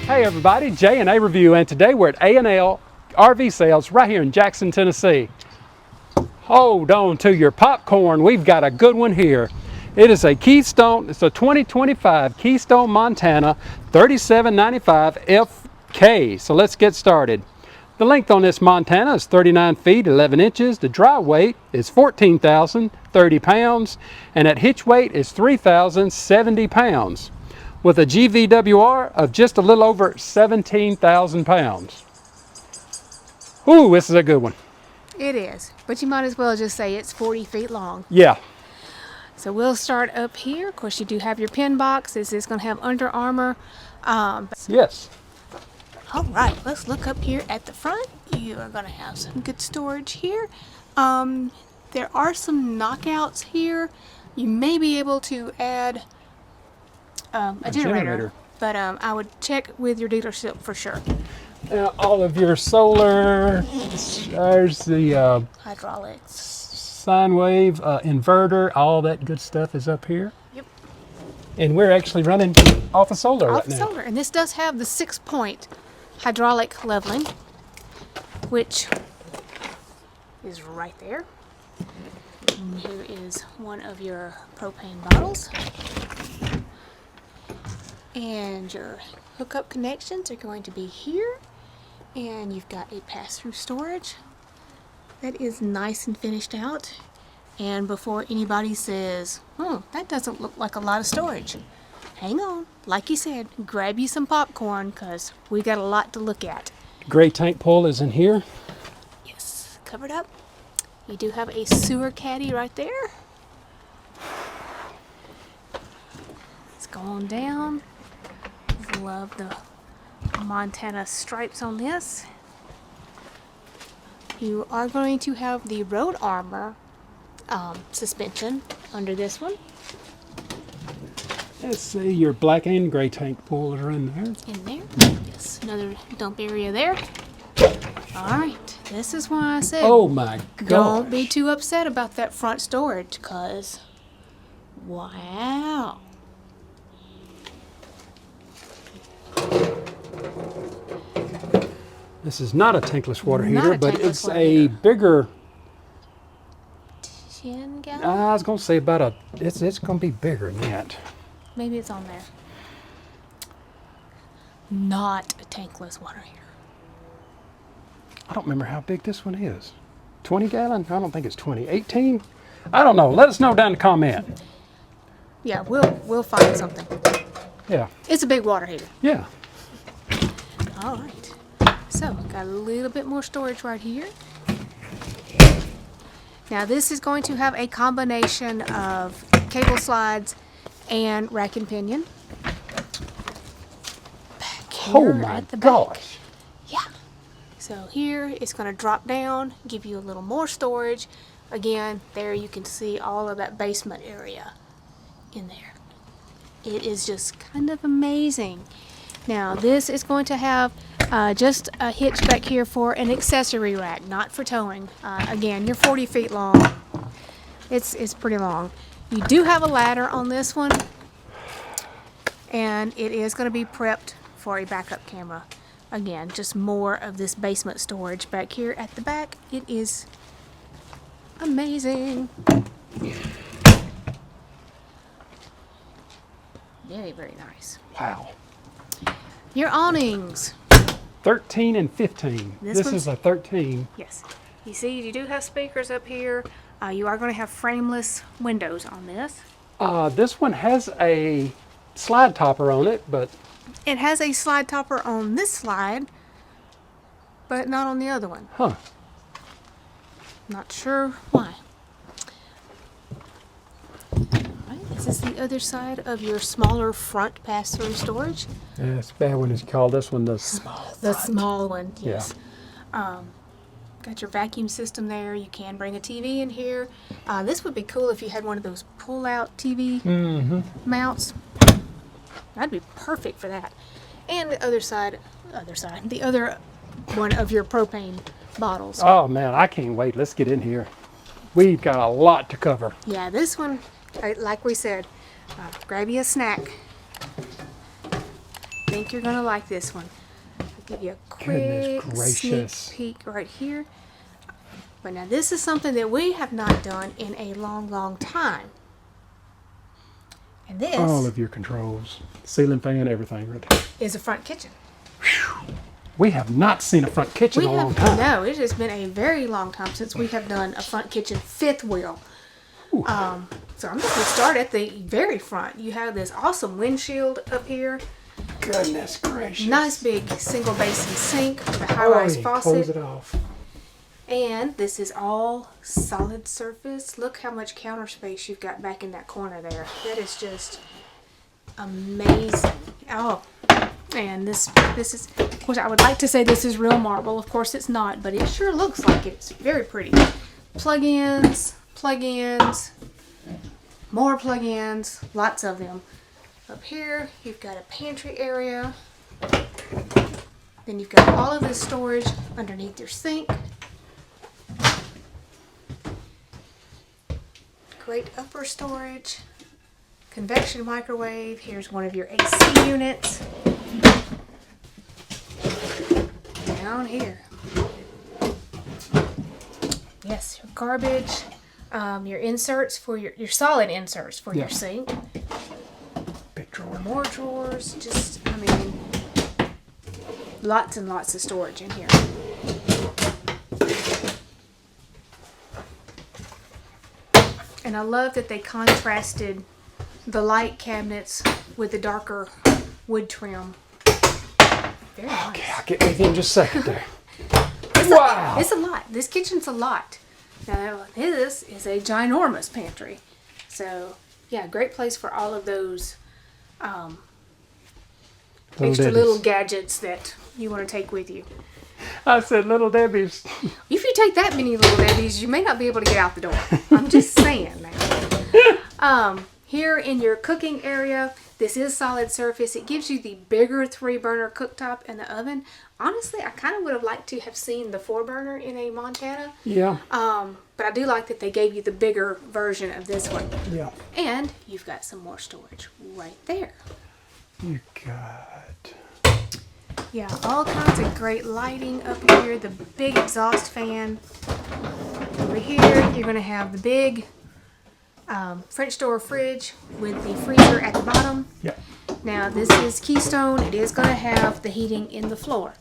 Hey everybody, J&A Review, and today we're at A&L RV Sales right here in Jackson, Tennessee. Hold on to your popcorn, we've got a good one here. It is a Keystone, it's a 2025 Keystone Montana 3795 FK. So let's get started. The length on this Montana is 39 feet 11 inches. The dry weight is 14,030 pounds, and at hitch weight is 3,070 pounds. With a GVWR of just a little over 17,000 pounds. Ooh, this is a good one. It is, but you might as well just say it's 40 feet long. Yeah. So we'll start up here. Of course, you do have your pin box. This is going to have Under Armour. Yes. All right, let's look up here at the front. You are going to have some good storage here. There are some knockouts here. You may be able to add a generator, but I would check with your dealership for sure. All of your solar, there's the Hydraulics, sine wave, inverter, all that good stuff is up here. Yep. And we're actually running off of solar right now. Solar, and this does have the 6-point hydraulic leveling, which is right there. And here is one of your propane bottles. And your hookup connections are going to be here. And you've got a pass-through storage that is nice and finished out. And before anybody says, that doesn't look like a lot of storage, hang on. Like you said, grab you some popcorn because we got a lot to look at. Gray tank pull is in here. Yes, covered up. You do have a sewer caddy right there. Let's go on down. Love the Montana stripes on this. You are going to have the Road Armor suspension under this one. Let's see, your black and gray tank pulls are in there. In there. Yes, another dump area there. Alright, this is why I said, oh my god. Don't be too upset about that front storage, because wow. This is not a tankless water heater, but it's a bigger 10 gallon? I was going to say about it's going to be bigger than that. Maybe it's on there. Not a tankless water heater. I don't remember how big this one is. 20 gallon? I don't think it's 20. 18? I don't know. Let us know down in the comment. Yeah, we'll find something. Yeah. It's a big water heater. Yeah. All right. So, got a little bit more storage right here. Now, this is going to have a combination of cable slides and rack and pinion. Back here Oh my at the gosh. back. Yeah. So here it's going to drop down, give you a little more storage. Again, there you can see all of that basement area in there. It is just kind of amazing. Now, this is going to have just a hitch back here for an accessory rack, not for towing. Again, you're 40 feet long. It's pretty long. You do have a ladder on this one, and it is going to be prepped for a backup camera. Again, just more of this basement storage back here at the back. It is amazing. Very, very nice. Wow. Your awnings. 13 and 15. This is a 13. Yes. You see, you do have speakers up here. You are going to have frameless windows on this. This one has a slide topper on it, but... It has a slide topper on this slide, but not on the other one. Huh. Not sure why. Alright, this is the other side of your smaller front pass-through storage. Yeah, it's a bad one. It's called this one the small front. The small one, yes. Yeah. Got your vacuum system there. You can bring a TV in here. This would be cool if you had one of those pull-out TV mounts. That'd be perfect for that. And the the other one of your propane bottles. Oh man, I can't wait. Let's get in here. We've got a lot to cover. Yeah, this one, like we said, grab you a snack. think you're gonna like this one. I'll give you a Goodness quick gracious. sneak peek right here. But now this is something that we have not done in a long, long time. And this All of your controls, ceiling fan, everything right there. is a front kitchen. We have not seen a front kitchen in a long time. No, it has been a very long time since we have done a front kitchen fifth wheel. So I'm just going to start at the very front. You have this awesome windshield up here. Goodness gracious. Nice big single basin sink with a high-rise Close faucet. it off. And this is all solid surface. Look how much counter space you've got back in that corner there. That is just amazing. Oh, and this is, of course, I would like to say this is real marble. Of course it's not, but it sure looks like it. It's very pretty. Plug-ins, more plug-ins, lots of them. Up here, you've got a pantry area. Then you've got all of this storage underneath your sink. Great upper storage. Convection microwave. Here's one of your AC units. Down here. Yes, your garbage. Your inserts for your solid inserts for your sink. Big drawer. More drawers. Just, I mean, lots and lots of storage in here. And I love that they contrasted the light cabinets with the darker wood trim. Very nice. Okay, I'll get with you in just a second there. Wow! It's a lot. This kitchen's a lot. Now, this is a ginormous pantry. So, yeah, great place for all of those extra little gadgets that you want to take with you. I said Little Debbie's. If you take that many Little Debbie's, you may not be able to get out the door. I'm just saying now. Here in your cooking area, this is solid surface. It gives you the bigger 3-burner cooktop and the oven. Honestly, I kind of would have liked to have seen the 4-burner in a Montana. Yeah. But I do like that they gave you the bigger version of this one. Yeah. And you've got some more storage right there. You got... Yeah, all kinds of great lighting up here. The big exhaust fan. Over here, you're going to have the big French door fridge with the freezer at the bottom. Yeah. Now, this is Keystone. It is going to have the heating in the floor.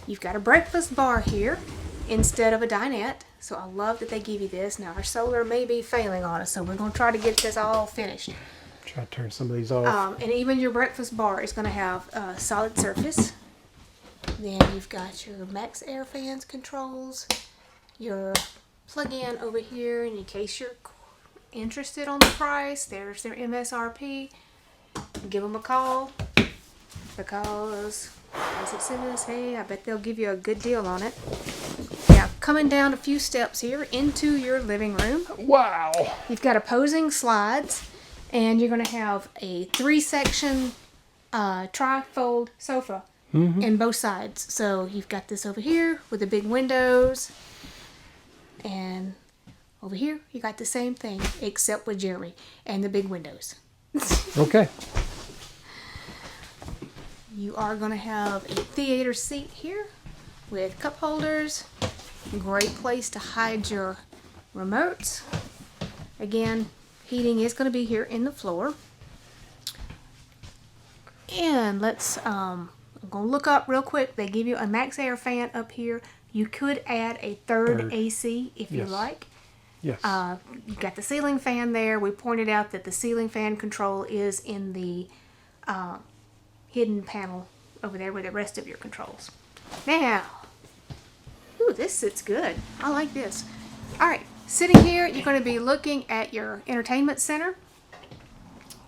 You've got a breakfast bar here instead of a dinette. So I love that they give you this. Now, our solar may be failing on us, so we're going to try to get this all finished. Try to turn some of these off. And even your breakfast bar is going to have solid surface. Then you've got your max air fans controls, your plug-in over here, and in case you're interested on the price, there's their MSRP. Give them a call because, as it says, hey, I bet they'll give you a good deal on it. Now, coming down a few steps here into your living room, Wow! you've got opposing slides, and you're going to have a 3-section tri-fold sofa. In both sides. So you've got this over here with the big windows, and over here you got the same thing except with Jeremy and the big windows. Okay. You are going to have a theater seat here with cup holders. Great place to hide your remotes. Again, heating is going to be here in the floor. And let's I'm going to look up real quick. They give you a max air fan up here. You could add a third AC if you like. Yes. You've got the ceiling fan there. We pointed out that the ceiling fan control is in the hidden panel over there with the rest of your controls. Now, ooh, this sits good. I like this. All right, sitting here, you're going to be looking at your entertainment center.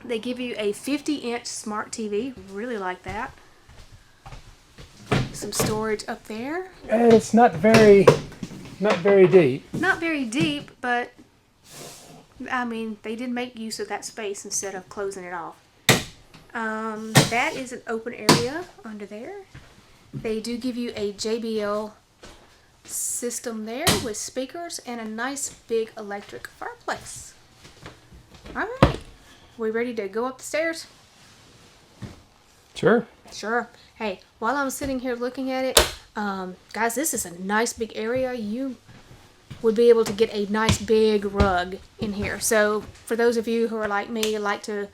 They give you a 50-inch smart TV. Really like that. Some storage up there. And it's not very deep. Not very deep, but I mean, they did make use of that space instead of closing it off. That is an open area under there. They do give you a JBL system there with speakers and a nice big electric fireplace. All right, we ready to go up the stairs? Sure. Sure. Hey, while I'm sitting here looking at it, guys, this is a nice big area. You would be able to get a nice big rug in here. So for those of you who are like me, like to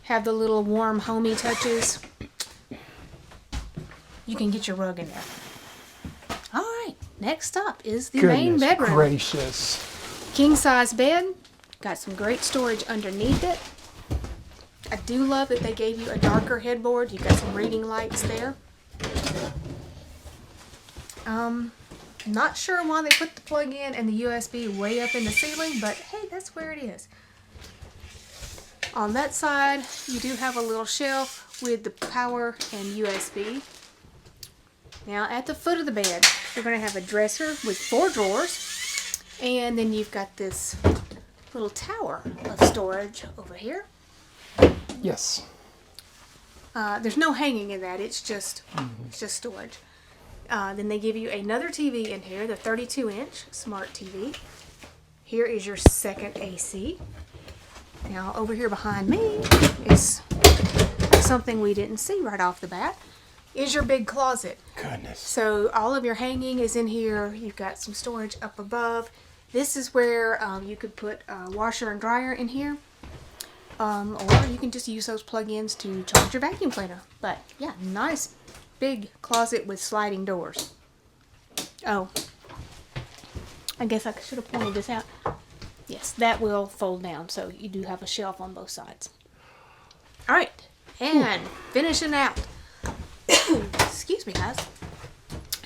have the little warm homey touches, you can get your rug in there. All right, next up is the main Goodness bedroom. gracious. King size bed, got some great storage underneath it. I do love that they gave you a darker headboard. You've got some reading lights there. Not sure why they put the plug-in and the USB way up in the ceiling, but hey, that's where it is. On that side, you do have a little shelf with the power and USB. Now, at the foot of the bed, you're going to have a dresser with 4 drawers, and then you've got this little tower of storage over here. Yes. There's no hanging in that. It's just storage. Then they give you another TV in here, the 32-inch smart TV. Here is your second AC. Now over here behind me is something we didn't see right off the bat. Is your big closet. Goodness. So all of your hanging is in here. You've got some storage up above. This is where you could put a washer and dryer in here. Or you can just use those plug-ins to charge your vacuum cleaner. But yeah, nice big closet with sliding doors. Oh, I guess I should have pointed this out. Yes, that will fold down, so you do have a shelf on both sides. All right, and finishing out. Excuse me, guys.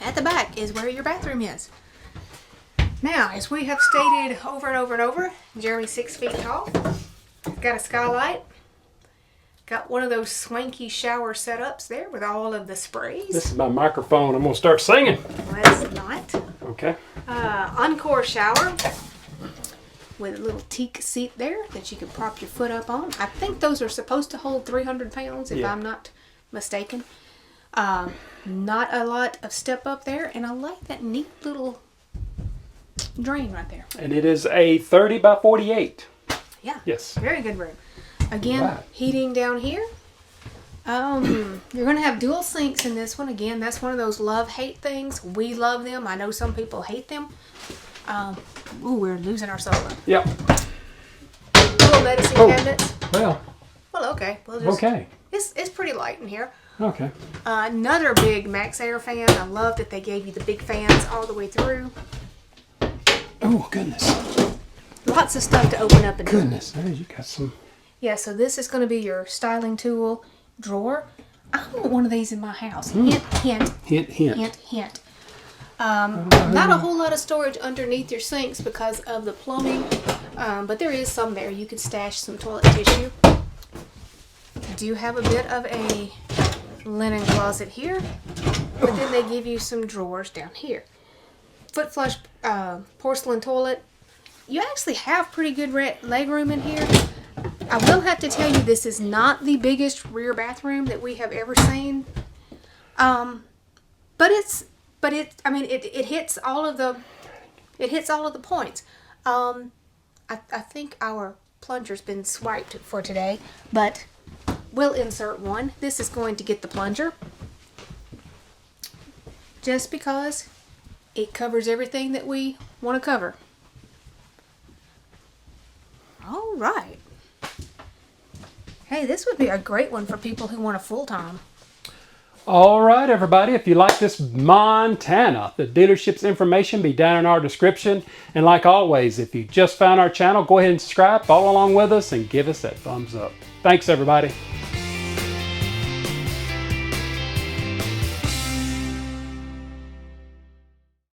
At the back is where your bathroom is. Now, as we have stated over and over and over, Jeremy's 6 feet tall. Got a skylight. Got one of those swanky shower setups there with all of the sprays. This is my microphone. I'm going to start singing. Let's not. Okay. Encore shower with a little teak seat there that you can prop your foot up on. I think those are supposed to hold 300 pounds if I'm not mistaken. Not a lot of step up there, and I like that neat little drain right there. And it is a 30 by 48. Yeah. Yes. Very good room. Again, Right. heating down here. You're going to have dual sinks in this one. Again, that's one of those love-hate things. We love them. I know some people hate them. Ooh, we're losing our solar. Yep. Little medicine cabinets. Well, Okay. We'll just, okay. It's pretty light in here. Okay. Another big Max Air fan. I love that they gave you the big fans all the way through. Oh, goodness. Lots of stuff to open up in here. Goodness. Hey, you got some. Yeah, so this is going to be your styling tool drawer. I want one of these in my house. Hint, hint. Hint, hint. Hint, hint. Not a whole lot of storage underneath your sinks because of the plumbing, but there is some there. You could stash some toilet tissue. You do have a bit of a linen closet here, but then they give you some drawers down here. Foot flush porcelain toilet. You actually have pretty good leg room in here. I will have to tell you, this is not the biggest rear bathroom that we have ever seen. But it hits all of the points. I think our plunger's been swiped for today, but we'll insert one. This is going to get the plunger just because it covers everything that we want to cover. All right. Hey, this would be a great one for people who want a full-time. All right, everybody. If you like this Montana, the dealership's information be down in our description. And like always, if you just found our channel, go ahead and subscribe, follow along with us, and give us that thumbs up. Thanks, everybody.